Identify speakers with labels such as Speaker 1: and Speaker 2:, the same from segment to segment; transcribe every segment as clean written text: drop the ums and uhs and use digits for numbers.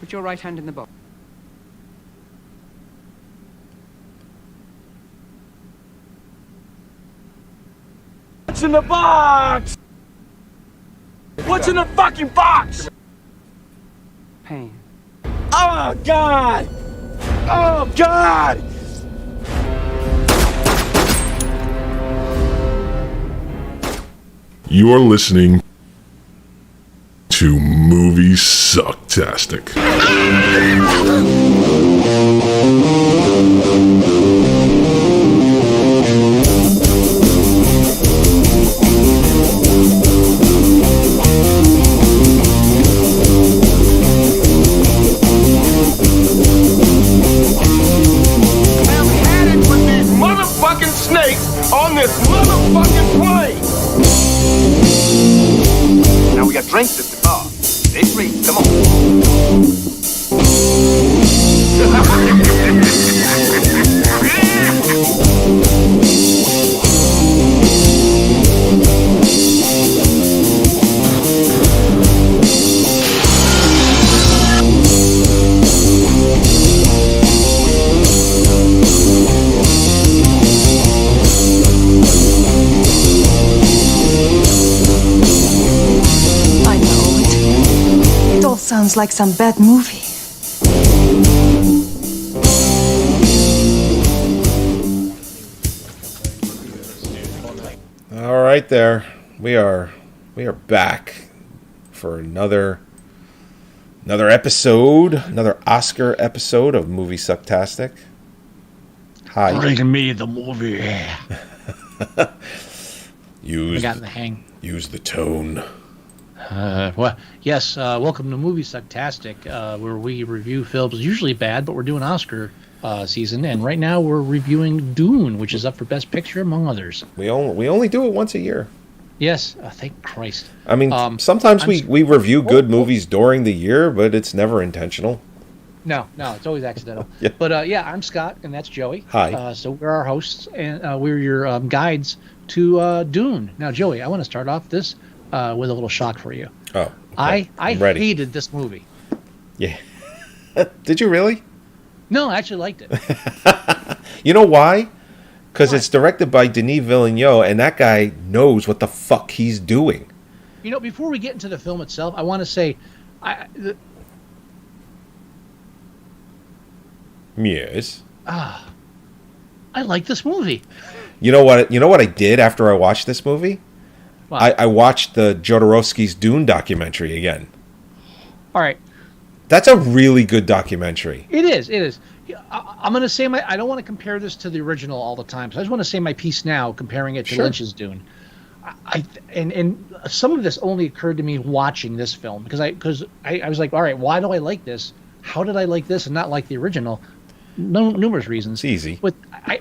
Speaker 1: Put your right hand in the box.
Speaker 2: What's in the box? What's in the fucking box?
Speaker 1: Pain.
Speaker 2: Oh, God! Oh, God!
Speaker 3: You're listening to Moviesucktastic.
Speaker 2: I'm headed with these motherfucking snakes on this motherfucking plane! Now we got drinks at the bar. Stay free, come
Speaker 4: I know it. It all sounds like some bad movie.
Speaker 5: All right, there we are back for another episode, another Oscar episode of Moviesucktastic. Hi.
Speaker 6: Bring me the movie. I
Speaker 5: Use
Speaker 6: got in the hang.
Speaker 5: use the tone.
Speaker 6: Well, yes. Welcome to Moviesucktastic, where we review films usually bad, but we're doing Oscar season, and right now we're reviewing Dune, which is up for Best Picture among others.
Speaker 5: We only do it once a year.
Speaker 6: Yes, thank Christ.
Speaker 5: I mean, sometimes we review good movies during the year, but it's never intentional.
Speaker 6: No, it's always accidental.
Speaker 5: Yeah.
Speaker 6: But I'm Scott, and that's Joey.
Speaker 5: Hi.
Speaker 6: So we're our hosts, and we're your guides to Dune. Now, Joey, I want to start off this with a little shock for you.
Speaker 5: Oh, okay.
Speaker 6: I
Speaker 5: I'm ready.
Speaker 6: hated this movie.
Speaker 5: Yeah. Did you really?
Speaker 6: No, I actually liked it.
Speaker 5: You know why? Because
Speaker 6: Why?
Speaker 5: it's directed by Denis Villeneuve, and that guy knows what the fuck he's doing.
Speaker 6: You know, before we get into the film itself, I want to say,
Speaker 5: Yes.
Speaker 6: I like this movie.
Speaker 5: You know what? You know what I did after I watched this movie?
Speaker 6: Wow.
Speaker 5: I watched the Jodorowsky's Dune documentary again.
Speaker 6: All right.
Speaker 5: That's a really good documentary.
Speaker 6: It is. I'm going to say I don't want to compare this to the original all the time. So I just want to say my piece now, comparing it to
Speaker 5: Sure.
Speaker 6: Lynch's Dune. And some of this only occurred to me watching this film because I was like, all right, why do I like this? How did I like this and not like the original? Numerous reasons.
Speaker 5: It's easy.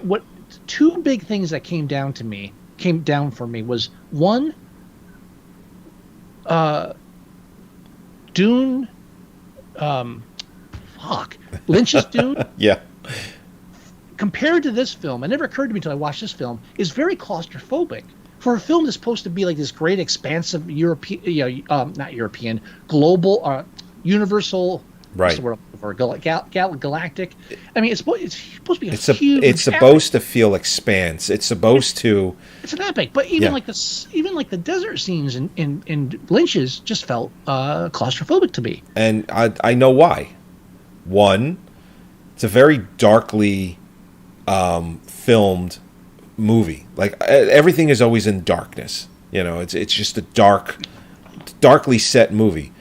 Speaker 6: What two big things that came down for me was one, Dune. Lynch's Dune,
Speaker 5: Yeah.
Speaker 6: compared to this film, it never occurred to me until I watched this film, is very claustrophobic. For a film that's supposed to be like this great, expansive not European, global, universal, what's the
Speaker 5: Right.
Speaker 6: word for galactic. I mean, it's supposed to be
Speaker 5: It's
Speaker 6: huge.
Speaker 5: it's supposed to feel expanse. It's supposed to.
Speaker 6: It's an epic, but even like the desert scenes in Lynch's just felt claustrophobic to me.
Speaker 5: And I know why. One, it's a very darkly filmed movie. Like everything is always in darkness. You know, it's just a darkly set movie.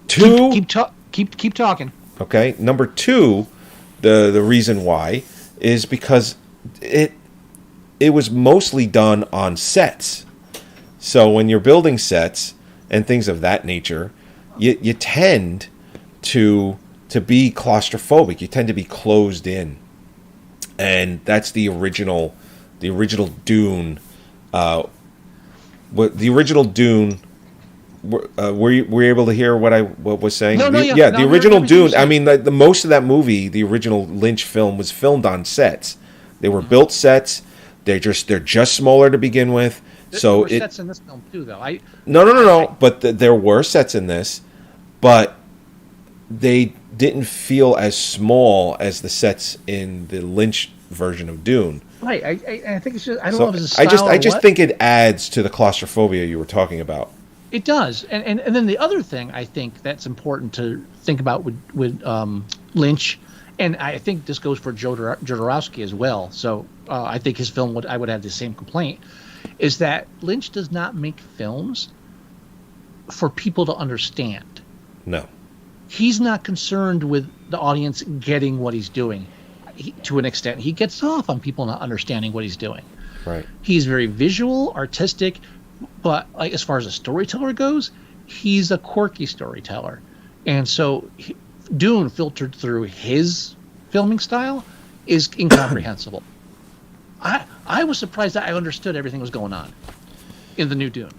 Speaker 5: Two,
Speaker 6: Keep talking.
Speaker 5: okay. Number two, the reason why is because it was mostly done on sets. So when you're building sets and things of that nature, you tend to be claustrophobic. You tend to be closed in, and that's the original Dune. The original Dune. Were you able to hear what I was saying? The original Dune. I mean, the most of that movie, the original Lynch film, was filmed on sets. They were built sets. They're just smaller to begin with.
Speaker 6: There were sets in this film too, though.
Speaker 5: No. But there were sets in this, but they didn't feel as small as the sets in the Lynch version of Dune.
Speaker 6: Right. I think it's just, I don't
Speaker 5: So
Speaker 6: know if it's a style
Speaker 5: I
Speaker 6: or
Speaker 5: just
Speaker 6: what.
Speaker 5: think it adds to the claustrophobia you were talking about.
Speaker 6: It does, and then the other thing I think that's important to think about with Lynch, and I think this goes for Jodorowsky as well. So I think his film I would have the same complaint, is that Lynch does not make films for people to understand.
Speaker 5: No.
Speaker 6: He's not concerned with the audience getting what he's doing. To an extent, he gets off on people not understanding what he's doing.
Speaker 5: Right.
Speaker 6: He's very visual, artistic, but like as far as a storyteller goes, he's a quirky storyteller. And so Dune, filtered through his filming style, is incomprehensible. I was surprised that I understood everything was going on in the new Dune.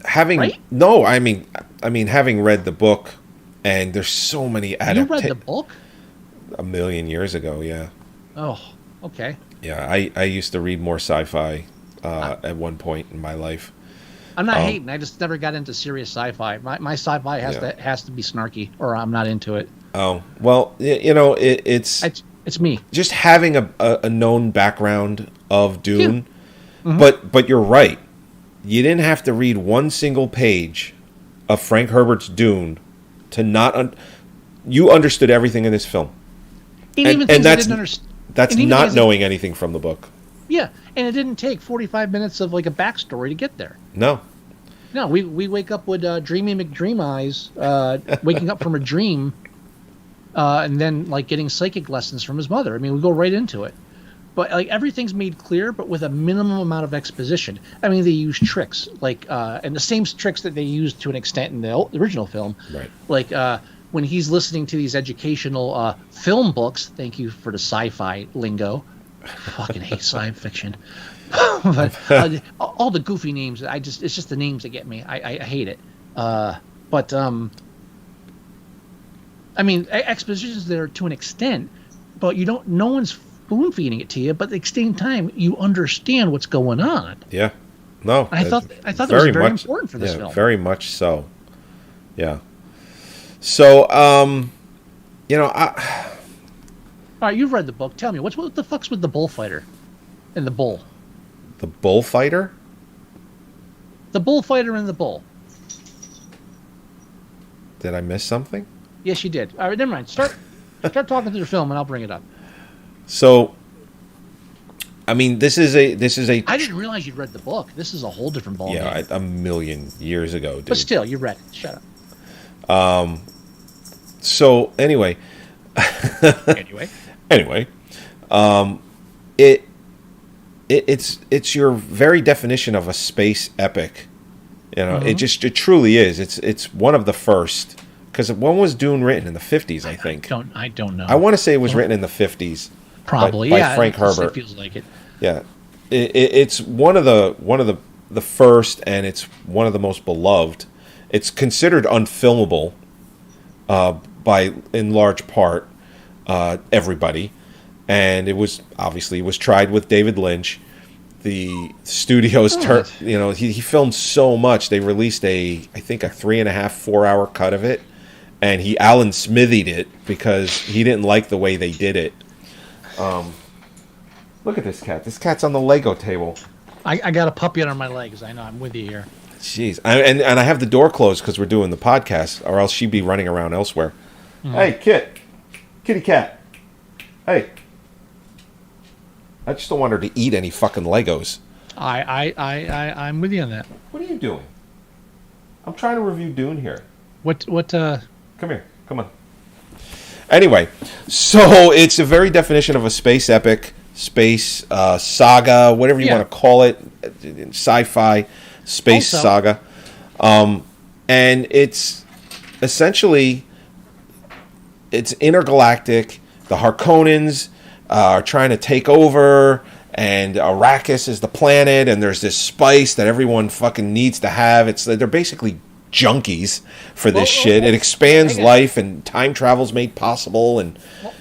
Speaker 5: Having
Speaker 6: Right?
Speaker 5: no, I mean having read the book, and there's so many
Speaker 6: You read the
Speaker 5: adaptations.
Speaker 6: book?
Speaker 5: A million years ago, yeah.
Speaker 6: Oh, okay.
Speaker 5: Yeah, I used to read more sci-fi at one point in my life.
Speaker 6: I'm not hating. I just never got into serious sci-fi. My sci-fi has to be snarky, or I'm not into it.
Speaker 5: Oh, well, it's
Speaker 6: It's me.
Speaker 5: just having a known background of Dune.
Speaker 6: Yeah.
Speaker 5: But you're right. You didn't have to read one single page of Frank Herbert's Dune to not you understood everything in this film.
Speaker 6: And even things I didn't understand.
Speaker 5: That's not knowing anything from the book.
Speaker 6: Yeah, and it didn't take 45 minutes of like a backstory to get there.
Speaker 5: No.
Speaker 6: No, we wake up with Dreamy McDream Eyes, waking up from a dream, and then like getting psychic lessons from his mother. I mean, we go right into it. But like everything's made clear, but with a minimum amount of exposition. I mean, they use tricks and the same tricks that they used to an extent in the original film.
Speaker 5: Right.
Speaker 6: Like when he's listening to these educational film books. Thank you for the sci-fi lingo. I fucking hate science fiction. But all the goofy names, it's just the names that get me. I hate it. I mean, exposition's there to an extent, but no one's spoon feeding it to you. But at the same time, you understand what's going on.
Speaker 5: Yeah. No.
Speaker 6: I thought that was very important for this film.
Speaker 5: Very much so. Yeah. So,
Speaker 6: All right, you've read the book. Tell me, what the fuck's with the bullfighter and the bull?
Speaker 5: the bullfighter?
Speaker 6: The bullfighter and the bull.
Speaker 5: Did I miss something?
Speaker 6: Yes, you did. All right, never mind. Start talking through the film, and I'll bring it up.
Speaker 5: So, I mean, this is a.
Speaker 6: I didn't realize you'd read the book. This is a whole different ballgame.
Speaker 5: Yeah, a million years ago, dude.
Speaker 6: But still, you read it. Shut up.
Speaker 5: So anyway,
Speaker 6: Anyway.
Speaker 5: it's your very definition of a space epic. You know,
Speaker 6: Mm-hmm.
Speaker 5: it truly is. It's one of the first. Because when was Dune written? In the 50s, I think.
Speaker 6: I don't know.
Speaker 5: I want to say it was written in the 50s.
Speaker 6: Probably,
Speaker 5: by
Speaker 6: yeah.
Speaker 5: Frank
Speaker 6: It
Speaker 5: Herbert.
Speaker 6: feels like it.
Speaker 5: Yeah, it's one of the first, and it's one of the most beloved. It's considered unfilmable by, in large part, everybody, and it was tried with David Lynch. The studios he filmed so much they released I think a 3.5-4 hour cut of it, and he Alan Smithied it because he didn't like the way they did it. Look at this cat. This cat's on the Lego table.
Speaker 6: I got a puppy under my legs. I know. I'm with you here.
Speaker 5: Jeez. And I have the door closed because we're doing the podcast, or else she'd be running around elsewhere. Hey, kitty cat. Hey. I just don't want her to eat any fucking Legos.
Speaker 6: I'm with you on that.
Speaker 5: What are you doing? I'm trying to review Dune here.
Speaker 6: What
Speaker 5: Come here. Come on. Anyway, so it's a very definition of a space epic, space saga, whatever you want to call it, sci-fi, space saga. And it's essentially, it's intergalactic. The Harkonnens are trying to take over, and Arrakis is the planet, and there's this spice that everyone fucking needs to have. They're basically junkies for this shit. It expands life, and time travel's made possible, and
Speaker 6: all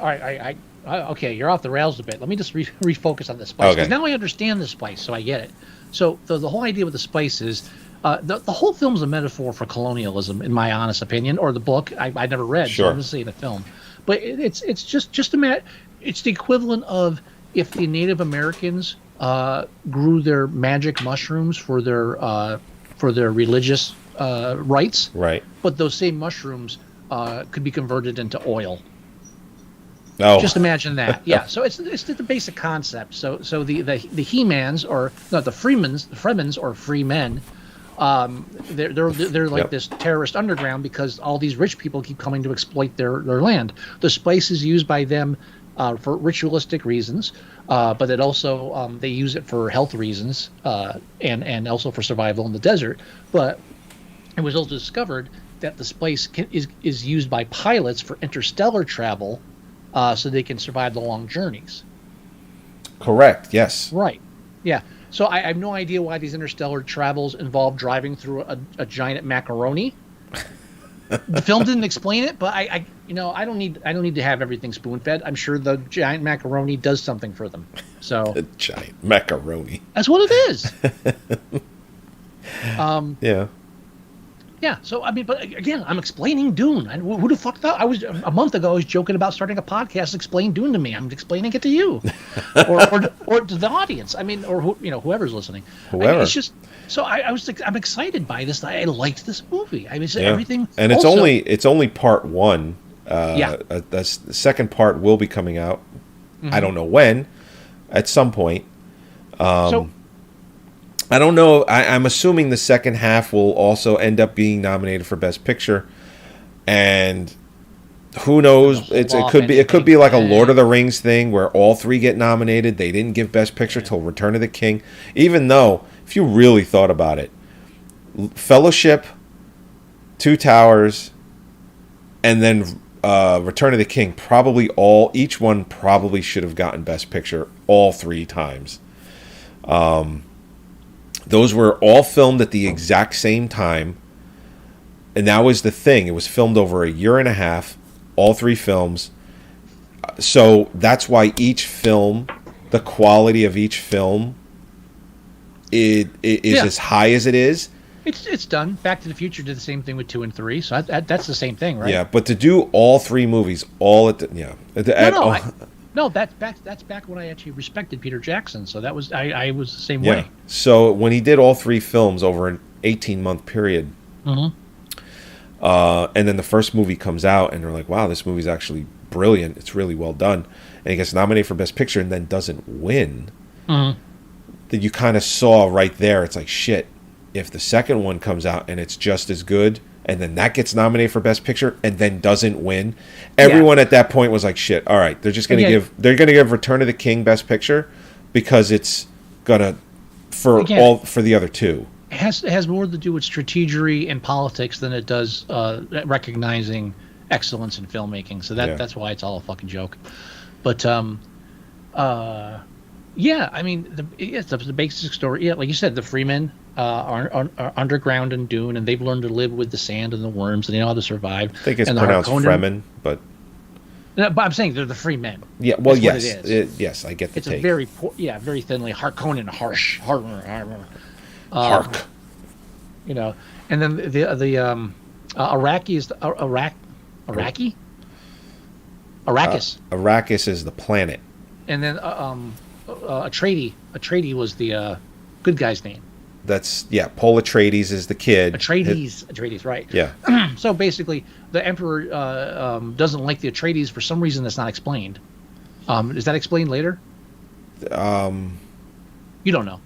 Speaker 6: right, okay, you're off the rails a bit. Let me just refocus on the spice, because now I understand the spice, so I get it. So the whole idea with the spice is The whole film's a metaphor for colonialism, in my honest opinion, or the book I never read,
Speaker 5: Sure.
Speaker 6: so I'm just saying the film. But it's just it's the equivalent of if the Native Americans grew their magic mushrooms for their religious rites,
Speaker 5: Right.
Speaker 6: but those same mushrooms could be converted into oil.
Speaker 5: Oh.
Speaker 6: Just imagine that. Yeah. So it's the basic concept. So the He-Mans, or not the Fremens or free men, they're like
Speaker 5: Yep.
Speaker 6: this terrorist underground because all these rich people keep coming to exploit their land. The spice is used by them for ritualistic reasons, but it also they use it for health reasons and also for survival in the desert. But it was also discovered that the spice is used by pilots for interstellar travel, so they can survive the long journeys.
Speaker 5: Correct. Yes.
Speaker 6: Right. Yeah. So I have no idea why these interstellar travels involve driving through a giant macaroni. The film didn't explain it, but I don't need to have everything spoon fed. I'm sure the giant macaroni does something for them. So
Speaker 5: A giant macaroni.
Speaker 6: that's what it is.
Speaker 5: Yeah.
Speaker 6: Yeah. So I mean, but again, I'm explaining Dune. Who the fuck thought? A month ago I was joking about starting a podcast. Explain Dune to me. I'm explaining it to you, or to the audience. I mean, or whoever's listening.
Speaker 5: Whoever.
Speaker 6: I mean, it's just so I'm excited by this. I liked this movie. I mean,
Speaker 5: Yeah.
Speaker 6: everything.
Speaker 5: And it's
Speaker 6: also,
Speaker 5: only part one.
Speaker 6: Yeah.
Speaker 5: The second part will be coming out. I don't know when. At some point.
Speaker 6: So
Speaker 5: I don't know. I'm assuming the second half will also end up being nominated for Best Picture, and who knows? It could be like a Lord of the Rings thing where all three get nominated. They didn't give Best Picture till Return of the King, even though if you really thought about it, Fellowship, Two Towers, and then Return of the King each one probably should have gotten Best Picture all three times. Those were all filmed at the exact same time. And that was the thing. It was filmed over a year and a half, all three films. So that's why each film, the quality of each film, is as high as it is.
Speaker 6: it's done. Back to the Future did the same thing with 2 and 3. So that's the same thing, right?
Speaker 5: Yeah, but to do all three movies all at the
Speaker 6: No, that's back when I actually respected Peter Jackson. So that was I was the same
Speaker 5: yeah.
Speaker 6: way.
Speaker 5: So when he did all three films over an 18-month period, and then the first movie comes out, and they're like, "Wow, this movie's actually brilliant. It's really well done," and he gets nominated for Best Picture, and then doesn't win. That you kind of saw right there. It's like shit. If the second one comes out and it's just as good, and then that gets nominated for Best Picture and then doesn't win, everyone at that point was like, "Shit! All right, they're just going to give Return of the King Best Picture because it's gonna for the other two."
Speaker 6: It has more to do with strategy and politics than it does recognizing excellence in filmmaking. So that's why it's all a fucking joke. But yeah, I mean, it's the basic story. Yeah, like you said, the Freemen are underground in Dune, and they've learned to live with the sand and the worms, and they know how to survive.
Speaker 5: I think it's
Speaker 6: and
Speaker 5: pronounced Fremen, but
Speaker 6: no, but I'm saying they're the free men.
Speaker 5: yeah, well,
Speaker 6: That's
Speaker 5: yes,
Speaker 6: what it is.
Speaker 5: yes, I get the
Speaker 6: It's
Speaker 5: take.
Speaker 6: a very very thinly Harkonnen harsh.
Speaker 5: Hark.
Speaker 6: You know, and then the Iraqi is Iraqi. Arrakis.
Speaker 5: Arrakis is the planet.
Speaker 6: And then Atreides was the good guy's name.
Speaker 5: That's Paul Atreides is the kid.
Speaker 6: Atreides, right?
Speaker 5: Yeah.
Speaker 6: So basically, the Emperor doesn't like the Atreides for some reason that's not explained. Is that explained later? You don't know.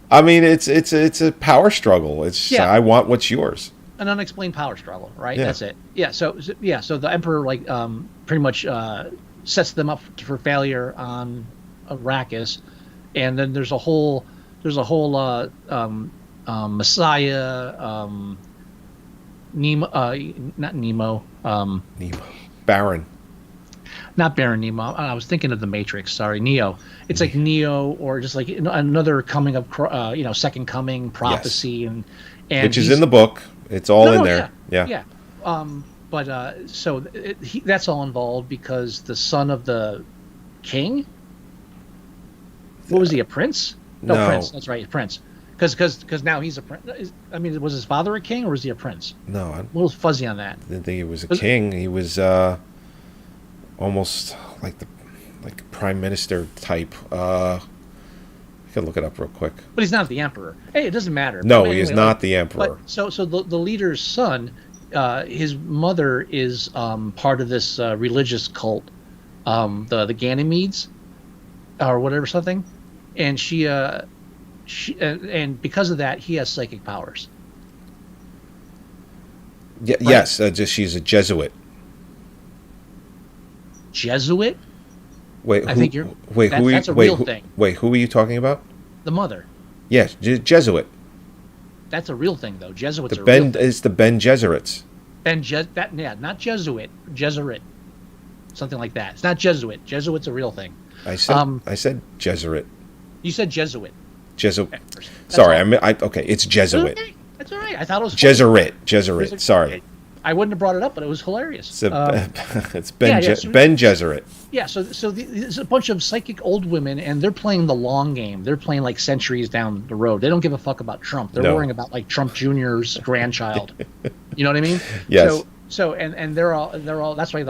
Speaker 5: I mean, it's a power struggle. It's I want what's yours.
Speaker 6: An unexplained power struggle, right?
Speaker 5: Yeah.
Speaker 6: That's it. Yeah. So the Emperor pretty much sets them up for failure on Arrakis, and then there's a whole Messiah, Nemo, not Nemo,
Speaker 5: Nemo. Baron.
Speaker 6: not Baron Nemo. I was thinking of the Matrix. Sorry, Neo. It's like Neo, or just like another coming of second coming prophecy, and
Speaker 5: which is in the book. It's all in there.
Speaker 6: Yeah. So that's all involved because the son of the king. What was he, a prince? No,
Speaker 5: No.
Speaker 6: Prince. That's right, Prince. Because now he's a prince. I mean, was his father a king or was he a prince?
Speaker 5: No, I
Speaker 6: A little fuzzy on that.
Speaker 5: didn't think he was a
Speaker 6: Was-
Speaker 5: king. He was almost like prime minister type. I could look it up real quick.
Speaker 6: But he's not the emperor. Hey, it doesn't matter.
Speaker 5: No,
Speaker 6: But
Speaker 5: he is
Speaker 6: anyway,
Speaker 5: not the emperor.
Speaker 6: But so the leader's son, his mother is part of this religious cult, the Ganymedes, or whatever something, and she and because of that he has psychic powers.
Speaker 5: Yeah, yes, just she's a Jesuit.
Speaker 6: Jesuit,
Speaker 5: Wait, who,
Speaker 6: I think you're.
Speaker 5: wait,
Speaker 6: that-
Speaker 5: who?
Speaker 6: that's a
Speaker 5: wait,
Speaker 6: real
Speaker 5: who,
Speaker 6: thing.
Speaker 5: Wait, who are you talking about?
Speaker 6: The mother.
Speaker 5: Yes, Jesuit.
Speaker 6: That's a real thing though. Jesuits
Speaker 5: The
Speaker 6: are
Speaker 5: Ben
Speaker 6: real. Thing.
Speaker 5: is the Ben Gesserits.
Speaker 6: Not Jesuit. Jesuit. Something like that. It's not Jesuit. Jesuit's a real thing.
Speaker 5: I said Jesuit.
Speaker 6: You said Jesuit.
Speaker 5: Jesuit.
Speaker 6: at first. That's
Speaker 5: Sorry,
Speaker 6: all.
Speaker 5: okay. It's Jesuit.
Speaker 6: Okay, that's all right. I thought it was funny.
Speaker 5: Jesuit. Sorry,
Speaker 6: I wouldn't have brought it up, but it was hilarious.
Speaker 5: it's Ben
Speaker 6: yeah, so-
Speaker 5: Ben Gesserit.
Speaker 6: Yeah, so there's a bunch of psychic old women, and they're playing the long game. They're playing like centuries down the road. They don't give a fuck about Trump. They're
Speaker 5: No.
Speaker 6: worrying about like Trump Jr.'s grandchild. You know what I mean?
Speaker 5: Yes.
Speaker 6: So and they're all. That's why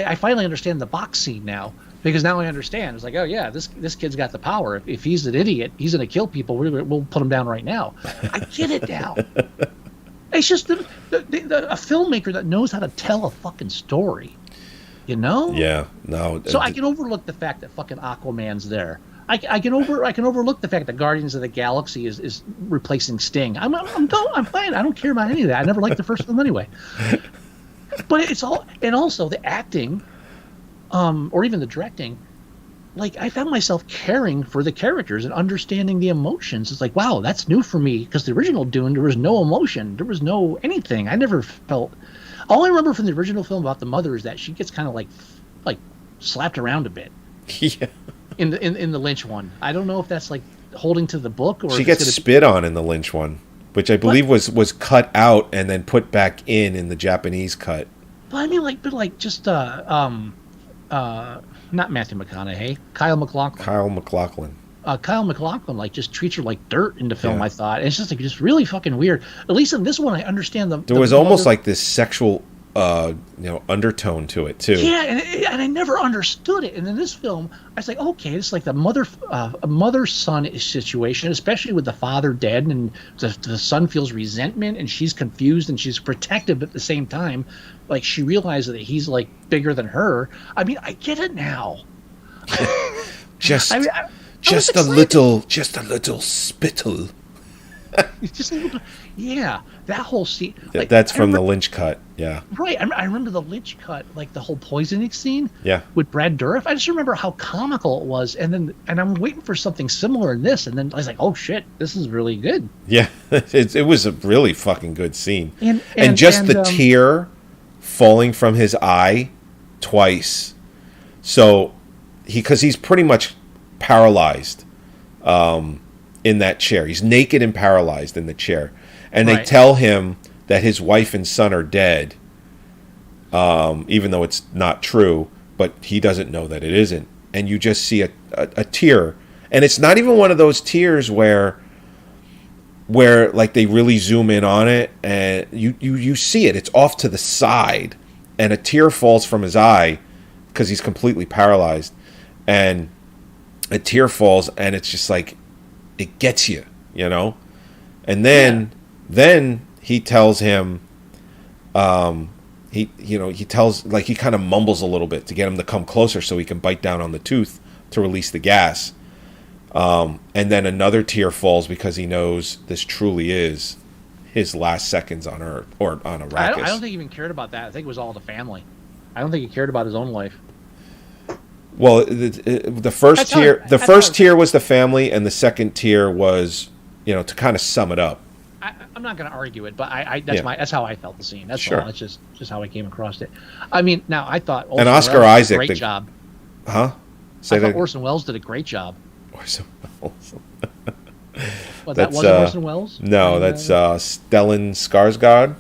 Speaker 6: I finally understand the box scene now, because now I understand. It's like, oh yeah, this kid's got the power. If he's an idiot, he's gonna kill people. We'll put him down right now. I get it now. It's just a filmmaker that knows how to tell a fucking story. You know?
Speaker 5: Yeah. No.
Speaker 6: So I can overlook the fact that fucking Aquaman's there. I can overlook the fact that Guardians of the Galaxy is replacing Sting. I'm fine. I don't care about any of that. I never liked the first film anyway. But it's all, and also the acting, or even the directing. Like, I found myself caring for the characters and understanding the emotions. It's like, wow, that's new for me, because the original Dune, there was no emotion, there was no anything. I never felt. All I remember from the original film about the mother is that she gets kind of like slapped around a bit
Speaker 5: Yeah.
Speaker 6: in the Lynch one. I don't know if that's like holding to the book or
Speaker 5: She
Speaker 6: if
Speaker 5: gets
Speaker 6: it's gonna
Speaker 5: spit on in the Lynch one, which I believe was cut out and then put back in the Japanese cut.
Speaker 6: But I mean, just not Matthew McConaughey, Kyle MacLachlan.
Speaker 5: Kyle MacLachlan.
Speaker 6: Kyle MacLachlan just treats her like dirt in the film.
Speaker 5: Yeah.
Speaker 6: I thought, and it's just really fucking weird. At least in this one, I understand
Speaker 5: There was almost like this sexual, undertone to it too.
Speaker 6: Yeah, and I never understood it. And in this film, I was like, okay, it's like the mother-son situation, especially with the father dead, and the son feels resentment, and she's confused and she's protective at the same time. Like, she realizes that he's like bigger than her. I mean, I get it now.
Speaker 5: Just
Speaker 6: I was
Speaker 5: a
Speaker 6: excited.
Speaker 5: little spittle.
Speaker 6: It's just a little bit, yeah, that whole scene.
Speaker 5: That's from the Lynch cut. Yeah.
Speaker 6: Right, I remember the Lynch cut, like the whole poisoning scene.
Speaker 5: Yeah.
Speaker 6: With Brad Dourif, I just remember how comical it was, and I'm waiting for something similar in this, and then I was like, oh shit, this is really good.
Speaker 5: Yeah. It was a really fucking good scene.
Speaker 6: And
Speaker 5: just the tear falling from his eye twice. So because he's pretty much paralyzed in that chair. He's naked and paralyzed in the chair. And they
Speaker 6: Right.
Speaker 5: tell him that his wife and son are dead, even though it's not true, but he doesn't know that it isn't. And you just see a tear. And it's not even one of those tears where like they really zoom in on it and you see it. It's off to the side and a tear falls from his eye because he's completely paralyzed. And a tear falls and it's just like, it gets you, And then he tells him, he tells, like, he kind of mumbles a little bit to get him to come closer so he can bite down on the tooth to release the gas. And then another tear falls because he knows this truly is his last seconds on Earth or on Arrakis.
Speaker 6: I don't think he even cared about that. I think it was all the family. I don't think he cared about his own life.
Speaker 5: Well, the first tier was the family, and the second tier was, to kind of sum it up.
Speaker 6: I'm not going to argue it, but that's how I felt the scene. That's
Speaker 5: Sure.
Speaker 6: all. It's just how I came across it. I mean, now I thought
Speaker 5: And Oscar
Speaker 6: Welles did
Speaker 5: Isaac,
Speaker 6: a great job.
Speaker 5: Huh?
Speaker 6: I thought Orson Welles did a great job.
Speaker 5: Orson Welles.
Speaker 6: What, that
Speaker 5: That's,
Speaker 6: wasn't Orson Welles?
Speaker 5: No, that's Stellan Skarsgård.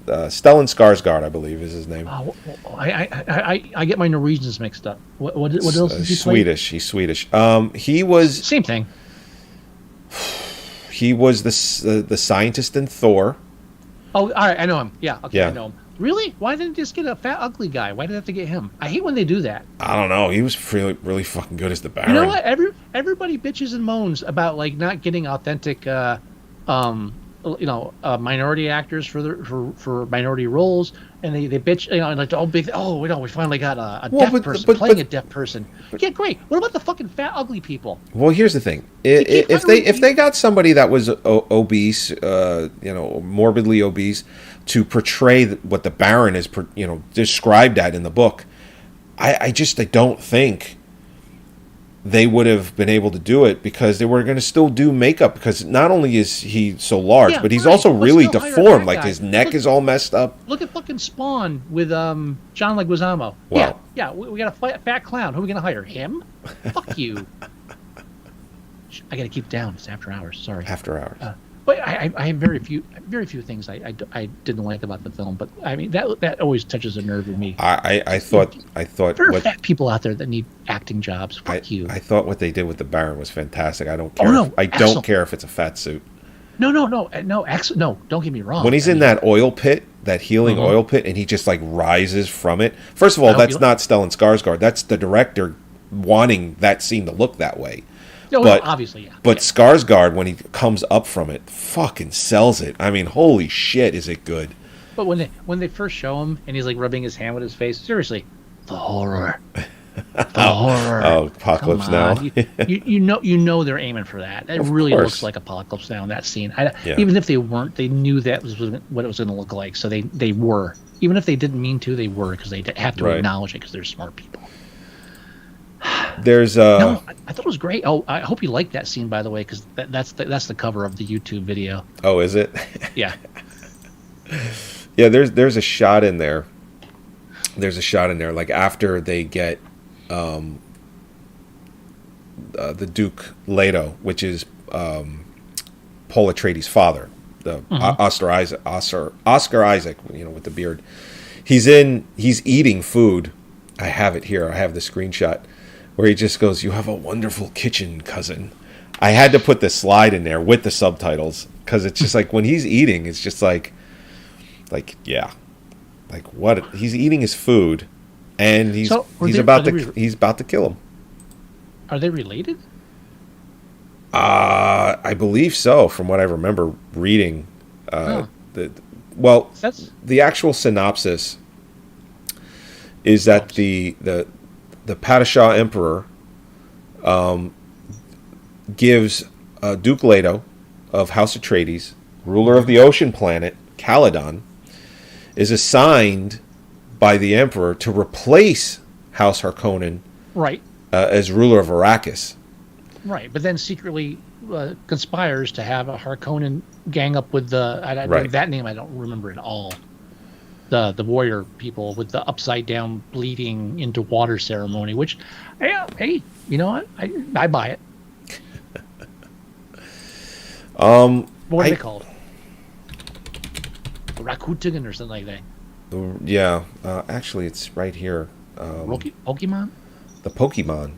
Speaker 5: Stellan Skarsgård, I believe, is his name.
Speaker 6: I get my Norwegians mixed up. What else did he play?
Speaker 5: Swedish. He's Swedish. He was
Speaker 6: Same thing.
Speaker 5: He was the scientist in Thor.
Speaker 6: Oh, all right, I know him. Yeah, okay,
Speaker 5: Yeah.
Speaker 6: I know him. Really? Why didn't they just get a fat, ugly guy? Why did they have to get him? I hate when they do that.
Speaker 5: I don't know. He was really, really fucking good as the Baron.
Speaker 6: You know what? Everybody bitches and moans about like not getting authentic, minority actors for minority roles, and they bitch, and like we finally got a deaf person playing a deaf person. Yeah, great. What about the fucking fat, ugly people?
Speaker 5: Well, here's the thing:
Speaker 6: keep
Speaker 5: if they got somebody that was obese, morbidly obese, to portray what the Baron is, described at in the book, I don't think they would have been able to do it, because they were going to still do makeup, because not only is he so large, but he's also really deformed. Like his neck is all messed up.
Speaker 6: Look at fucking Spawn with John Leguizamo.
Speaker 5: Wow.
Speaker 6: Yeah, we got a fat clown. Who are we going to hire? Him? Fuck you. I got to keep down. It's after hours. Sorry.
Speaker 5: After hours.
Speaker 6: But I have very few things I didn't like about the film. But I mean that always touches a nerve with me.
Speaker 5: I thought
Speaker 6: there are fat people out there that need acting jobs. Fuck you.
Speaker 5: I thought what they did with the Baron was fantastic. I don't care. Don't care if it's a fat suit.
Speaker 6: No. Don't get me wrong.
Speaker 5: When he's in that oil pit, that healing oil pit, and he just like rises from it. First of all, that's not Stellan Skarsgård. That's the director wanting that scene to look that way.
Speaker 6: No, obviously, yeah.
Speaker 5: But Skarsgård, when he comes up from it, fucking sells it. I mean, holy shit, is it good?
Speaker 6: But when they first show him and he's like rubbing his hand with his face, seriously, the horror, horror.
Speaker 5: Oh, Apocalypse Now.
Speaker 6: you know they're aiming for that. It really looks like Apocalypse Now in that scene. Even if they weren't, they knew that was what it was going to look like. So they were. Even if they didn't mean to, they were, because they have to acknowledge it, because they're smart people.
Speaker 5: There's
Speaker 6: no, I thought it was great. Oh, I hope you liked that scene, by the way, because that's the cover of the YouTube video.
Speaker 5: Oh, is it?
Speaker 6: Yeah.
Speaker 5: Yeah, there's a shot in there. There's a shot in there, like after they get the Duke Leto, which is Paul Atreides' father, the Oscar Isaac, with the beard. He's eating food. I have it here. I have the screenshot where he just goes, "You have a wonderful kitchen, cousin." I had to put the slide in there with the subtitles, because it's just like when he's eating, it's just like what he's eating his food, and he's about to kill him.
Speaker 6: Are they related?
Speaker 5: I believe so, from what I remember reading. The actual synopsis is that the Padishah Emperor gives Duke Leto of House Atreides, ruler of the ocean planet Caladan, is assigned by the Emperor to replace House Harkonnen,
Speaker 6: right,
Speaker 5: as ruler of Arrakis.
Speaker 6: Right, but then secretly conspires to have a Harkonnen gang up with that name I don't remember at all. The warrior people with the upside down bleeding into water ceremony, which, hey, you know what? I buy it. What are they called? Rakuten or something like that.
Speaker 5: Yeah, actually, it's right here.
Speaker 6: Pokemon?
Speaker 5: The Pokemon.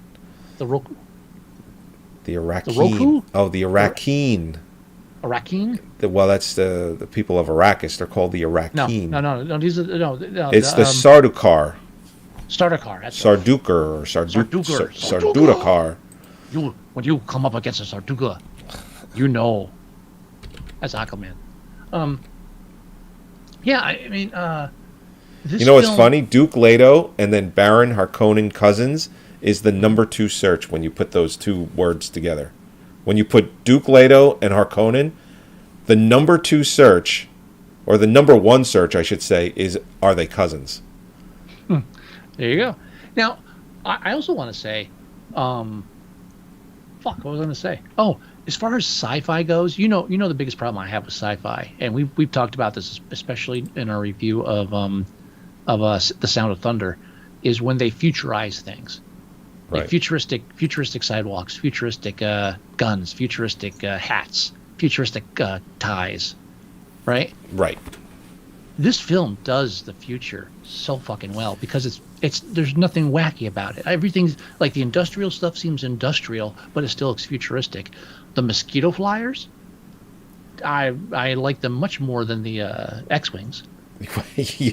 Speaker 6: The Roku?
Speaker 5: The Iraqine.
Speaker 6: The Roku?
Speaker 5: Oh, the Iraqine.
Speaker 6: Iraqine?
Speaker 5: Well, that's the people of Arrakis. They're called the Iraqine.
Speaker 6: No. These are no.
Speaker 5: It's the Sardaukar.
Speaker 6: Sardaukar. That's
Speaker 5: Sardaukar or Sardaukar.
Speaker 6: When you come up against a Sardaukar, you know. That's Aquaman. Yeah, I mean, this
Speaker 5: what's funny? Duke Leto and then Baron Harkonnen Cousins is the number 2 search when you put those two words together. When you put Duke Leto and Harkonnen, the number 2 search, or the number 1 search, I should say, is are they cousins?
Speaker 6: There you go. Now, I also want to say, what was I going to say? Oh, as far as sci-fi goes, you know the biggest problem I have with sci-fi, and we've talked about this, especially in our review of The Sound of Thunder, is when they futurize things. Like futuristic sidewalks, futuristic guns, futuristic hats, futuristic ties, right?
Speaker 5: Right.
Speaker 6: This film does the future so fucking well, because it's there's nothing wacky about it. Everything's like the industrial stuff seems industrial, but it still looks futuristic. The mosquito flyers, I like them much more than the X-wings.
Speaker 5: Yeah.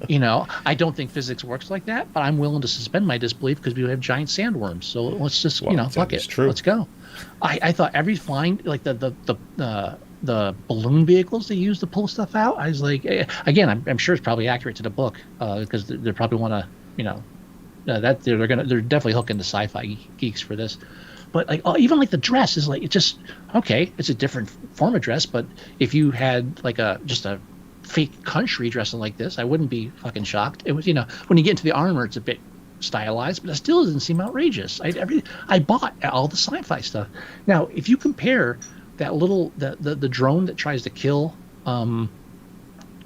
Speaker 6: You know, I don't think physics works like that, but I'm willing to suspend my disbelief because we have giant sandworms. So let's just, fuck it.
Speaker 5: true.
Speaker 6: Let's go. I thought every flying, like the balloon vehicles they use to pull stuff out, I was like, again, I'm sure it's probably accurate to the book because they probably want to, that they're definitely hooking the sci-fi geeks for this. But like even like the dress is like, it's just okay. It's a different form of dress, but if you had like just a fake country dressing like this, I wouldn't be fucking shocked. It was, when you get into the armor, it's a bit stylized, but it still doesn't seem outrageous. I bought all the sci-fi stuff. Now, if you compare that little the drone that tries to kill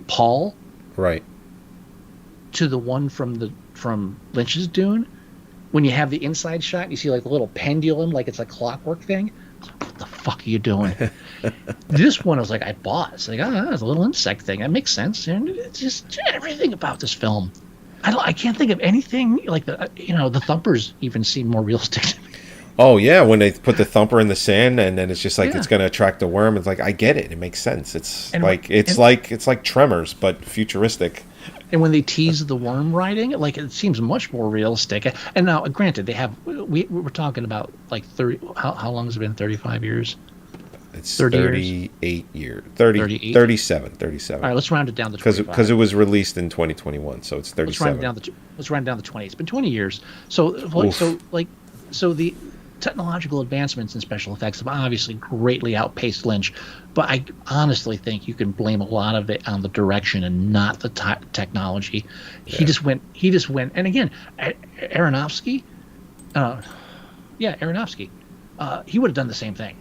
Speaker 6: Paul,
Speaker 5: Right.
Speaker 6: to the one from Lynch's Dune, when you have the inside shot, you see like the little pendulum, like it's a clockwork thing. What the fuck are you doing? This one I was like, I bought. It's like, it's a little insect thing. That makes sense. And it's just everything about this film. I can't think of anything like the thumpers even seem more realistic to me.
Speaker 5: Oh yeah, when they put the thumper in the sand and then it's just like it's going to attract a worm. It's like I get it. It makes sense. It's like Tremors but futuristic.
Speaker 6: And when they tease the worm riding, like it seems much more realistic. And now, granted, we're talking about like 30. How long has it been? 35 years.
Speaker 5: It's
Speaker 6: 38
Speaker 5: years.
Speaker 6: 38?
Speaker 5: 37.
Speaker 6: All right, let's round it down to 25.
Speaker 5: Because it was released in 2021, so it's 37.
Speaker 6: Let's round it down to 20. It's been 20 years. So the technological advancements in special effects have obviously greatly outpaced Lynch, but I honestly think you can blame a lot of it on the direction and not the technology. Yeah. He just went, and again, Aronofsky, he would have done the same thing.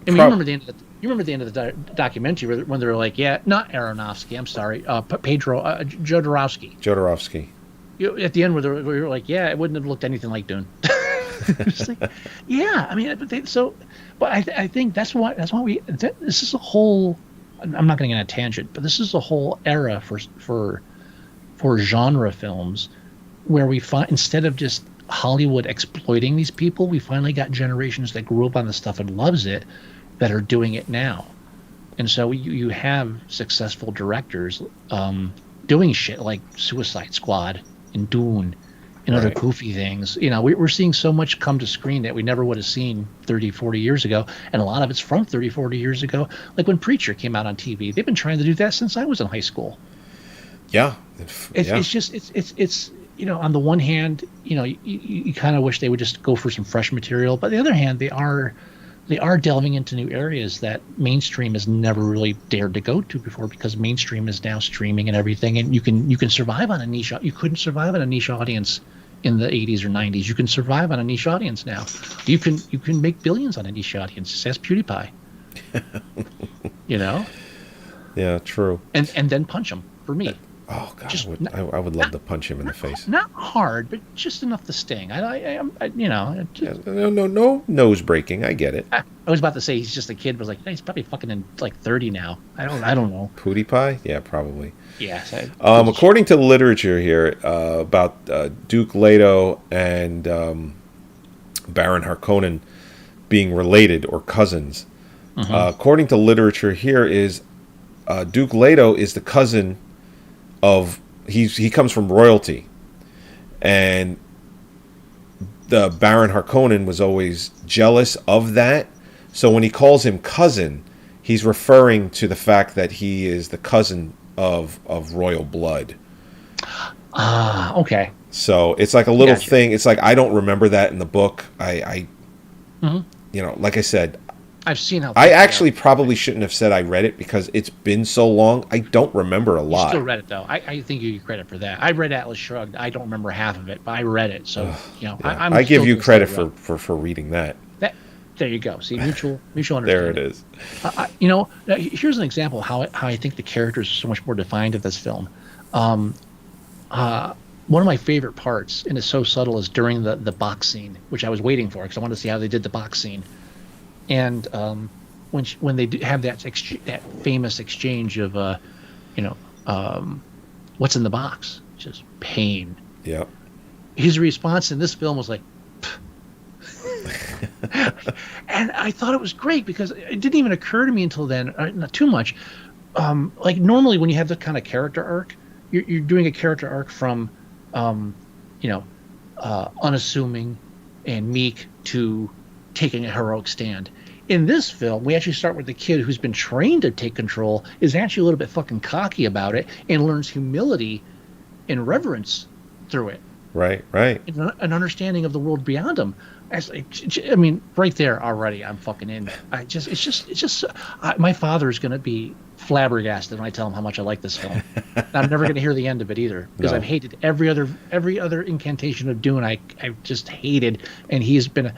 Speaker 6: I mean, you remember the end of the documentary when they were like, yeah, not Aronofsky, I'm sorry, Jodorowsky. At the end where we were like, yeah, it wouldn't have looked anything like Dune. It's like, yeah, I mean, but I think that's why this is a whole. I'm not going to get on a tangent, but this is a whole era for genre films where we find, instead of just Hollywood exploiting these people, we finally got generations that grew up on the stuff and loves it that are doing it now. And so you have successful directors doing shit like Suicide Squad and Dune and other goofy things. We're seeing so much come to screen that we never would have seen 30, 40 years ago. And a lot of it's from 30, 40 years ago. Like when Preacher came out on TV, they've been trying to do that since I was in high school.
Speaker 5: Yeah.
Speaker 6: It's just, on the one hand, you kind of wish they would just go for some fresh material. But on the other hand, they are delving into new areas that mainstream has never really dared to go to before, because mainstream is now streaming and everything, and you can survive on a niche. You couldn't survive on a niche audience in the 80s or 90s. You can survive on a niche audience now. You can make billions on a niche audience. Just ask PewDiePie.
Speaker 5: Yeah, true.
Speaker 6: And then punch them for me.
Speaker 5: Oh God, I would love to punch him in the face.
Speaker 6: Not hard, but just enough to sting.
Speaker 5: No nose breaking. I get it.
Speaker 6: I was about to say he's just a kid, but I was like, he's probably fucking in like 30 now. I don't know.
Speaker 5: PewDiePie? Yeah, probably.
Speaker 6: Yeah.
Speaker 5: According to the literature here about Duke Leto and Baron Harkonnen being related or cousins, according to literature here is Duke Leto is the cousin of he comes from royalty, and the Baron Harkonnen was always jealous of that. So when he calls him cousin, he's referring to the fact that he is the cousin of royal blood.
Speaker 6: Okay.
Speaker 5: So it's like a little thing. It's like I don't remember that in the book. Like I said,
Speaker 6: I've seen how.
Speaker 5: I actually probably shouldn't have said I read it because it's been so long. I don't remember a lot.
Speaker 6: You still read it though. I think you get credit for that. I read Atlas Shrugged. I don't remember half of it, but I read it. So
Speaker 5: I give you credit for reading that.
Speaker 6: There you go. See, mutual understanding.
Speaker 5: There it is.
Speaker 6: Here's an example of how I think the characters are so much more defined in this film. One of my favorite parts, and it's so subtle, is during the box scene, which I was waiting for because I wanted to see how they did the box scene. And when they have that famous exchange of what's in the box, just pain.
Speaker 5: Yeah.
Speaker 6: His response in this film was like, And I thought it was great because it didn't even occur to me until then, not too much. Like normally when you have that kind of character arc, you're doing a character arc from, unassuming and meek to taking a heroic stand. In this film, we actually start with the kid who's been trained to take control, is actually a little bit fucking cocky about it, and learns humility and reverence through it.
Speaker 5: Right.
Speaker 6: An understanding of the world beyond him. I mean, right there already, I'm fucking in. My father's gonna be flabbergasted when I tell him how much I like this film. I'm never gonna hear the end of it either because
Speaker 5: No.
Speaker 6: I've hated every other incantation of Dune. I've just hated, and he's been.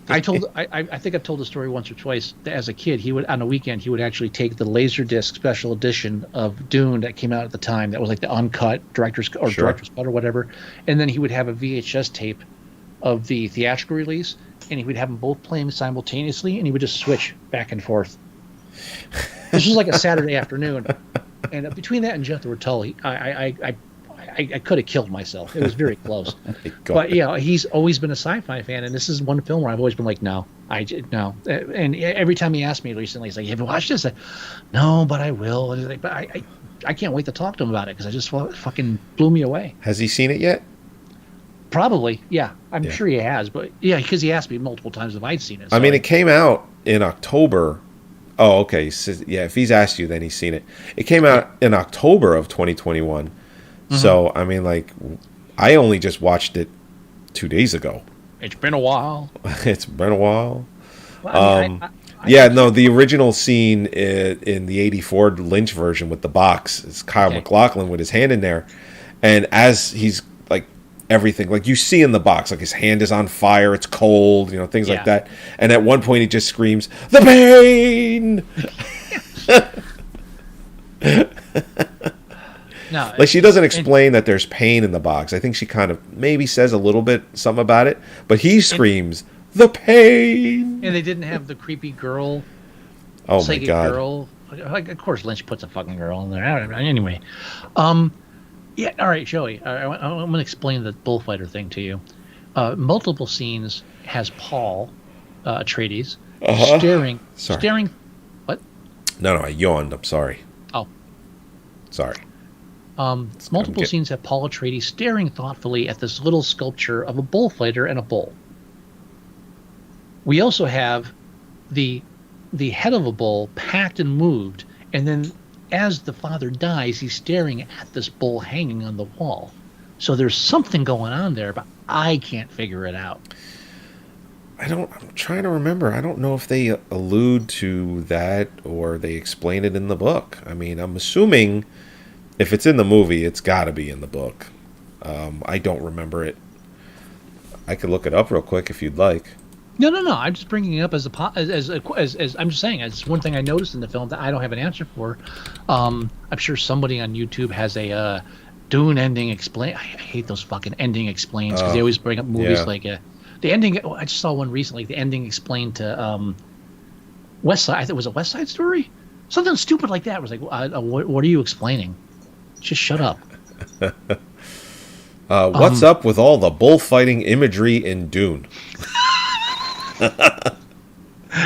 Speaker 6: I think I've told the story once or twice that as a kid, he would on a weekend he would actually take the Laserdisc special edition of Dune that came out at the time that was like the uncut director's cut or whatever, and then he would have a VHS tape of the theatrical release, and he would have them both playing simultaneously, and he would just switch back and forth. This was like a Saturday afternoon, and between that and Jethro Tull, I could have killed myself. It was very close. But he's always been a sci-fi fan, and this is one film where I've always been like, no. And every time he asked me recently, he's like, "Have you watched this?" No, but I will. And but I can't wait to talk to him about it because I just fucking blew me away.
Speaker 5: Has he seen it yet?
Speaker 6: Probably, yeah. I'm sure he has, but because he asked me multiple times if I'd seen it. So
Speaker 5: I mean, it came out in October. Oh, okay. So, if he's asked you, then he's seen it. It came out in October of 2021. Mm-hmm. So, I mean, like, I only just watched it 2 days ago.
Speaker 6: It's been a while.
Speaker 5: It's been a while.
Speaker 6: Well,
Speaker 5: the original scene in the 84 Lynch version with the box is Kyle MacLachlan with his hand in there. And as he's, like, everything, like, you see in the box, like, his hand is on fire, it's cold, things like that. And at one point he just screams, "The pain!"
Speaker 6: No,
Speaker 5: like, she doesn't explain that there's pain in the box. I think she kind of maybe says a little bit something about it, but he screams, "The pain!"
Speaker 6: And they didn't have the creepy girl.
Speaker 5: Oh my
Speaker 6: psychic
Speaker 5: god!
Speaker 6: Girl. Like, of course, Lynch puts a fucking girl in there. Anyway, yeah. All right, Joey. I'm going to explain the bullfighter thing to you. Multiple scenes has Paul Atreides staring. What?
Speaker 5: No, I yawned. I'm sorry.
Speaker 6: Oh,
Speaker 5: sorry.
Speaker 6: Multiple scenes have Paul Atreides staring thoughtfully at this little sculpture of a bullfighter and a bull. We also have the head of a bull packed and moved, and then as the father dies, he's staring at this bull hanging on the wall. So there's something going on there, but I can't figure it out.
Speaker 5: I'm trying to remember. I don't know if they allude to that or they explain it in the book. I mean, I'm assuming if it's in the movie, it's got to be in the book. I don't remember it. I could look it up real quick if you'd like.
Speaker 6: No. I'm just bringing it up as I'm just saying it's one thing I noticed in the film that I don't have an answer for. I'm sure somebody on YouTube has a Dune ending explain. I hate those fucking ending explains because they always bring up movies like the ending. I just saw one recently. The ending explained to West Side. I think it was a West Side Story. Something stupid like that. It was like, what are you explaining? Just shut up.
Speaker 5: What's up with all the bullfighting imagery in Dune?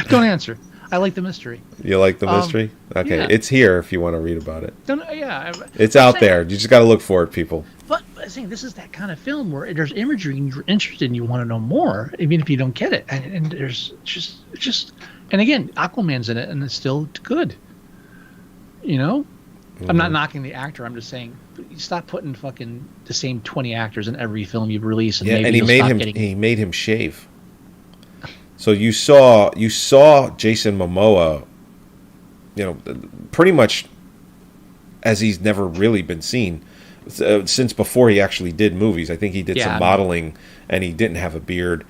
Speaker 6: Don't answer. I like the mystery.
Speaker 5: You like the mystery? Okay,
Speaker 6: yeah.
Speaker 5: It's here if you want to read about it. It's
Speaker 6: I'm
Speaker 5: out
Speaker 6: saying,
Speaker 5: there. You just got to look for it, people.
Speaker 6: But I'm saying this is that kind of film where there's imagery and you're interested and you want to know more, even if you don't get it. And there's just, and again, Aquaman's in it and it's still good. I'm not knocking the actor. I'm just saying, stop putting fucking the same 20 actors in every film you release, and maybe
Speaker 5: he made him shave. So you saw Jason Momoa, pretty much as he's never really been seen since before he actually did movies. I think he did some modeling, and he didn't have a beard,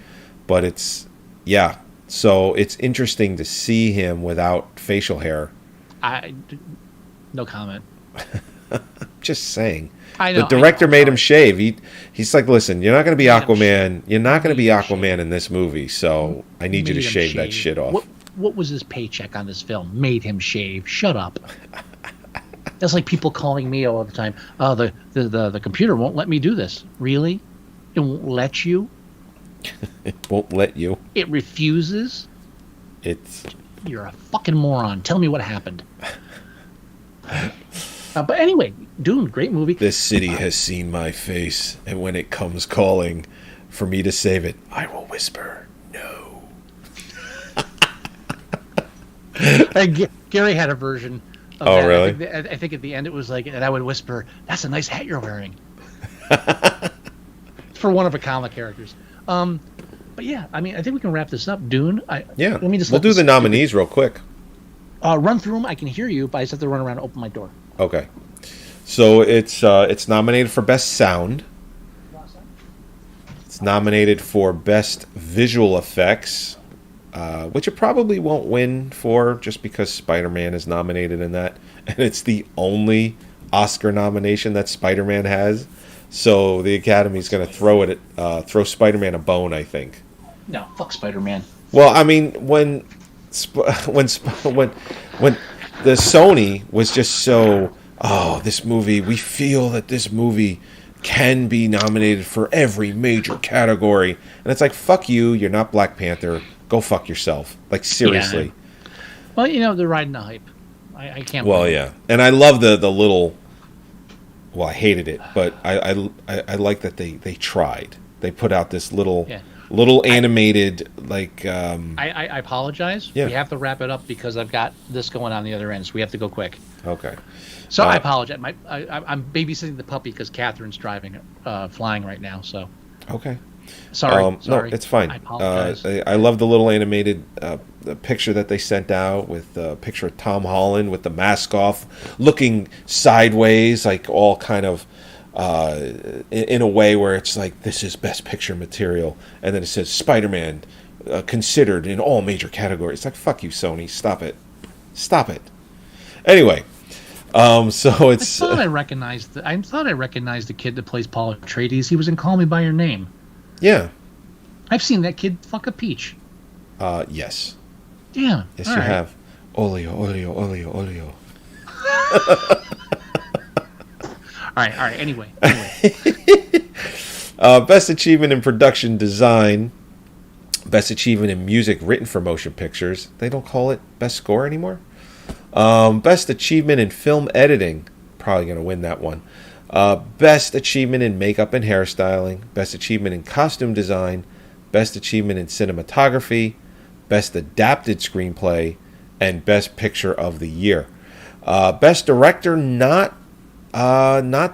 Speaker 5: but so it's interesting to see him without facial hair.
Speaker 6: No comment.
Speaker 5: Just saying.
Speaker 6: I know,
Speaker 5: the director
Speaker 6: I know,
Speaker 5: made him shave. He's like, listen, you're not going to be Aquaman. You're not going to be Aquaman
Speaker 6: shave.
Speaker 5: In this movie, so I need you to shave that shit off.
Speaker 6: What was his paycheck on this film? Made him shave. Shut up. That's like people calling me all the time. Oh, the computer won't let me do this. Really? It won't let you?
Speaker 5: It won't let you.
Speaker 6: It refuses.
Speaker 5: It's
Speaker 6: You're a fucking moron. Tell me what happened. But anyway, Dune, great movie.
Speaker 5: this city has seen my face, and when it comes calling for me to save it, I will whisper no.
Speaker 6: Gary had a version of
Speaker 5: Oh,
Speaker 6: that.
Speaker 5: really?
Speaker 6: I think at the end it was like, and I would whisper, "That's a nice hat you're wearing." For one of the comic characters. But yeah, I mean, I think we can wrap this up. Dune.
Speaker 5: Yeah,
Speaker 6: Let me just
Speaker 5: we'll do the nominees real quick.
Speaker 6: Run through them. I can hear you, but I just have to run around and open my door.
Speaker 5: Okay, so it's nominated for best sound. It's nominated for best visual effects, which it probably won't win for, just because Spider-Man is nominated in that, and it's the only Oscar nomination that Spider-Man has. So the Academy's going to throw Spider-Man a bone, I think.
Speaker 6: No, fuck Spider-Man.
Speaker 5: Well, I mean, when the Sony was just so, this movie, we feel that this movie can be nominated for every major category, and it's like, fuck you, you're not Black Panther, go fuck yourself. Like, seriously.
Speaker 6: Yeah. Well, they're riding the hype. I can't.
Speaker 5: Well, yeah, and I love the little. Well, I hated it, but I like that they tried. They put out this little animated
Speaker 6: I apologize.
Speaker 5: Yeah.
Speaker 6: We have to wrap it up because I've got this going on the other end, so we have to go quick.
Speaker 5: Okay.
Speaker 6: So I apologize. I'm babysitting the puppy because Catherine's flying right now. So
Speaker 5: Okay.
Speaker 6: sorry.
Speaker 5: No, it's fine.
Speaker 6: I apologize.
Speaker 5: I love the little animated the picture that they sent out with a picture of Tom Holland with the mask off, looking sideways, like all kind of in a way where it's like, this is best picture material, and then it says Spider-Man considered in all major categories. It's like, fuck you, Sony, stop it. Anyway, so it's.
Speaker 6: I thought I recognized the kid that plays Paul Atreides. He was in Call Me by Your Name.
Speaker 5: Yeah.
Speaker 6: I've seen that kid fuck a peach.
Speaker 5: Yes.
Speaker 6: Yeah.
Speaker 5: Yes,
Speaker 6: all
Speaker 5: you
Speaker 6: right.
Speaker 5: have. Oleo.
Speaker 6: All right. Anyway.
Speaker 5: Best achievement in production design. Best achievement in music written for motion pictures. They don't call it best score anymore. Best achievement in film editing. Probably going to win that one. Best achievement in makeup and hairstyling. Best achievement in costume design. Best achievement in cinematography. Best adapted screenplay. And best picture of the year. Best director not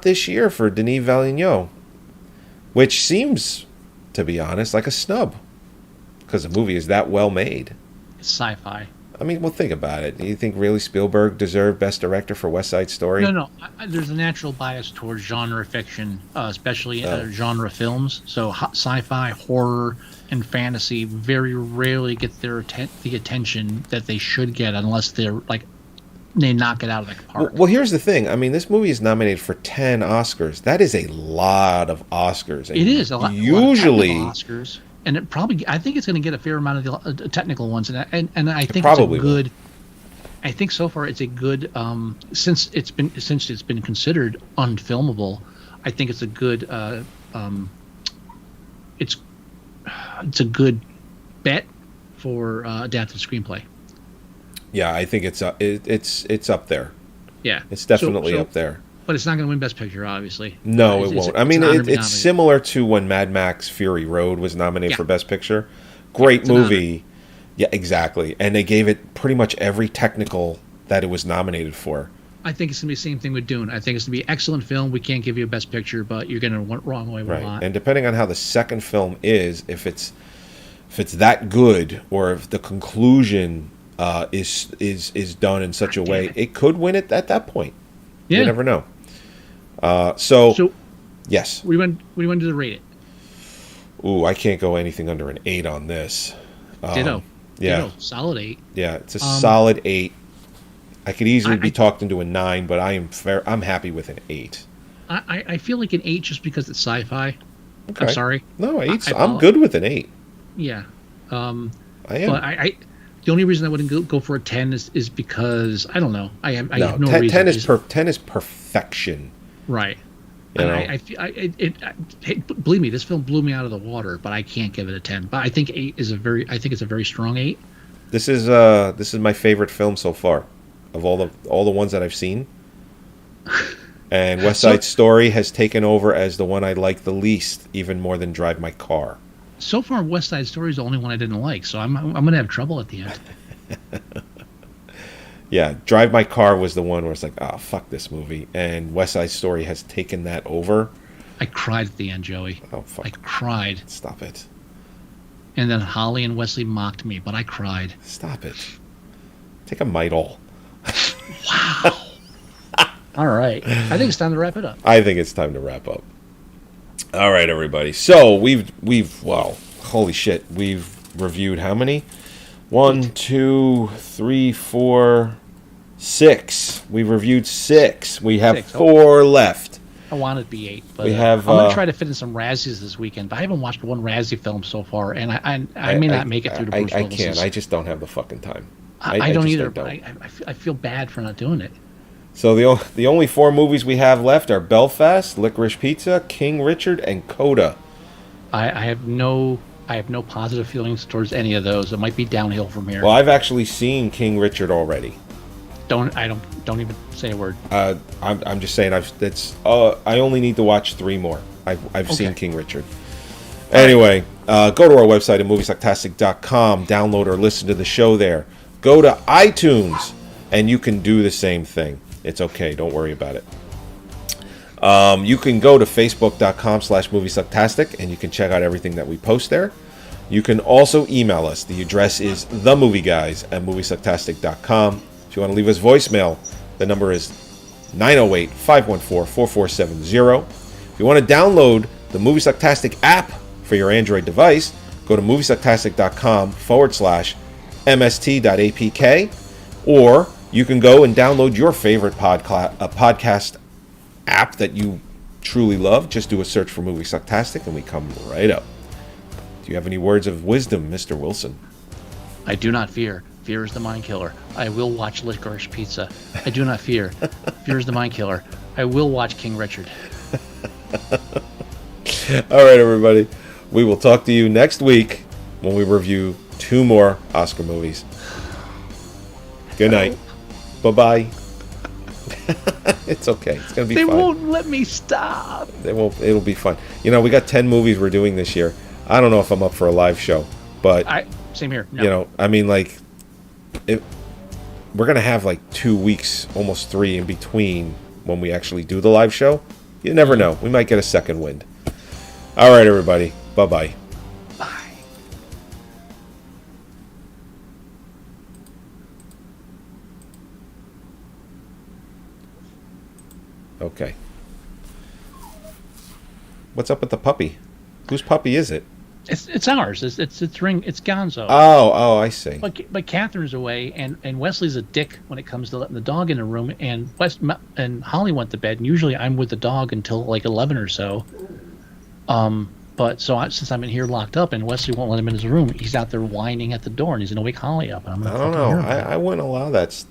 Speaker 5: this year for Denis Villeneuve, which seems, to be honest, like a snub, because the movie is that well made.
Speaker 6: It's sci-fi.
Speaker 5: I mean, well, think about it. Do you think really Spielberg deserved Best Director for West Side Story?
Speaker 6: No. There's a natural bias towards genre fiction, especially genre films. So sci-fi, horror, and fantasy very rarely get the attention that they should get unless they knock it out of the park.
Speaker 5: Well, here's the thing. I mean, this movie is nominated for 10 Oscars. That is a lot of Oscars. And
Speaker 6: it is a lot.
Speaker 5: Usually,
Speaker 6: a lot of technical Oscars, and I think it's going to get a fair amount of the technical ones, and I think
Speaker 5: probably
Speaker 6: it's a good. I think so far it's a good. Since it's been considered unfilmable, I think it's a good. It's a good bet for adapted screenplay.
Speaker 5: yeah, I think it's up there.
Speaker 6: Yeah,
Speaker 5: It's definitely up there.
Speaker 6: But it's not going to win Best Picture, obviously.
Speaker 5: No, it won't. I mean,
Speaker 6: an honor to be
Speaker 5: it's
Speaker 6: nominated.
Speaker 5: similar to when Mad Max Fury Road was nominated for Best Picture. Great
Speaker 6: It's an
Speaker 5: movie. Yeah, exactly. And they gave it pretty much every technical that it was nominated for.
Speaker 6: I think it's going to be the same thing with Dune. I think it's going to be an excellent film. We can't give you a Best Picture, but you're going to went wrong away with a lot.
Speaker 5: And depending on how the second film is, if it's that good, or if the conclusion is done in such a way, it could win it at that point.
Speaker 6: Yeah.
Speaker 5: You never know. So yes.
Speaker 6: we went to the rate it.
Speaker 5: Ooh, I can't go anything under an 8 on this.
Speaker 6: Ditto.
Speaker 5: Yeah.
Speaker 6: Ditto. Solid 8.
Speaker 5: Yeah, it's a solid 8. I could easily be talked into a 9, but I'm happy with an 8.
Speaker 6: I feel like an 8 just because it's sci-fi.
Speaker 5: Okay.
Speaker 6: I'm sorry.
Speaker 5: No, 8's. I'm good with an 8.
Speaker 6: Yeah.
Speaker 5: I am.
Speaker 6: But the only reason I wouldn't go for a 10 is because I don't know. I have no reason.
Speaker 5: 10 is perfection.
Speaker 6: Right.
Speaker 5: You know?
Speaker 6: Believe me, this film blew me out of the water, but I can't give it a 10. But I think it's a very strong 8.
Speaker 5: This is my favorite film so far, of all the ones that I've seen. And West Side Story has taken over as the one I like the least, even more than Drive My Car.
Speaker 6: So far, West Side Story is the only one I didn't like, so I'm gonna have trouble at the end.
Speaker 5: Yeah, Drive My Car was the one where it's like, oh, fuck this movie. And West Side Story has taken that over.
Speaker 6: I cried at the end, Joey.
Speaker 5: Oh, fuck.
Speaker 6: I cried.
Speaker 5: Stop it.
Speaker 6: And then Holly and Wesley mocked me, but I cried.
Speaker 5: Stop it. Take a Midol.
Speaker 6: Wow. All right. I think it's time to wrap it up.
Speaker 5: I think it's time to wrap up. All right, everybody. So we've wow, holy shit. We've reviewed how many? 1, 2, 3, 4, 6. We've reviewed 6. We have
Speaker 6: 6.
Speaker 5: 4 left.
Speaker 6: I want it to be 8, but
Speaker 5: We have,
Speaker 6: I'm gonna try to fit in some Razzies this weekend. But I haven't watched one Razzie film so far, and I may not make it through to Bruce
Speaker 5: I
Speaker 6: Willis's.
Speaker 5: can't. I just don't have the fucking time.
Speaker 6: I don't
Speaker 5: just
Speaker 6: either.
Speaker 5: don't.
Speaker 6: But I feel bad for not doing it.
Speaker 5: So the only 4 movies we have left are Belfast, Licorice Pizza, King Richard, and Coda.
Speaker 6: I have no positive feelings towards any of those. It might be downhill from here.
Speaker 5: Well, I've actually seen King Richard already.
Speaker 6: Don't even say a word.
Speaker 5: I'm just saying I only need to watch 3 more. I've seen King Richard. Anyway, go to our website at Moviesucktastic.com, download or listen to the show there. Go to iTunes, and you can do the same thing. It's okay. Don't worry about it. You can go to facebook.com/Moviesucktastic, and you can check out everything that we post there. You can also email us. The address is themovieguys@Moviesucktastic.com. If you want to leave us voicemail, the number is 908-514-4470. If you want to download the Moviesucktastic app for your Android device, go to moviesucktastic.com/mst.apk, or you can go and download your favorite podcast app that you truly love. Just do a search for Moviesucktastic, and we come right up. Do you have any words of wisdom, Mr. Wilson?
Speaker 6: I do not fear. Fear is the mind killer. I will watch Licorice Pizza. I do not fear. Fear is the mind killer. I will watch King Richard.
Speaker 5: All right, everybody. We will talk to you next week when we review 2 more Oscar movies. Good night. Bye-bye. It's okay. It's going to be fun.
Speaker 6: They won't let me stop.
Speaker 5: They won't. It'll be fun. You know, we got 10 movies we're doing this year. I don't know if I'm up for a live show, but
Speaker 6: same here. No.
Speaker 5: You know, I mean, like, we're going to have like 2 weeks, almost 3 in between when we actually do the live show. You never know. We might get a second wind. All right, everybody. Bye-bye.
Speaker 6: Bye.
Speaker 5: Okay. What's up with the puppy? Whose puppy is it?
Speaker 6: It's ours. It's Gonzo.
Speaker 5: Oh, I see.
Speaker 6: But Catherine's away, and Wesley's a dick when it comes to letting the dog in the room. And Holly went to bed. And usually I'm with the dog until like 11 or so. But since I'm in here locked up, and Wesley won't let him in his room, he's out there whining at the door, and he's gonna wake Holly up. And I'm
Speaker 5: I don't know. I wouldn't allow that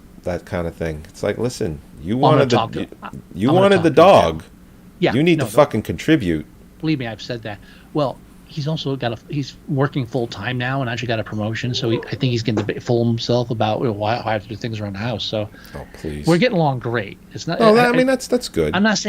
Speaker 5: kind of thing. It's like, listen, you wanted the dog.
Speaker 6: Yeah,
Speaker 5: you need to fucking contribute.
Speaker 6: Believe me, I've said that. Well, he's also he's working full time now and actually got a promotion, so I think he's getting to fool himself about why I have to do things around the house. So,
Speaker 5: oh please,
Speaker 6: we're getting along great. It's not.
Speaker 5: Oh, I mean that's good.
Speaker 6: I'm not saying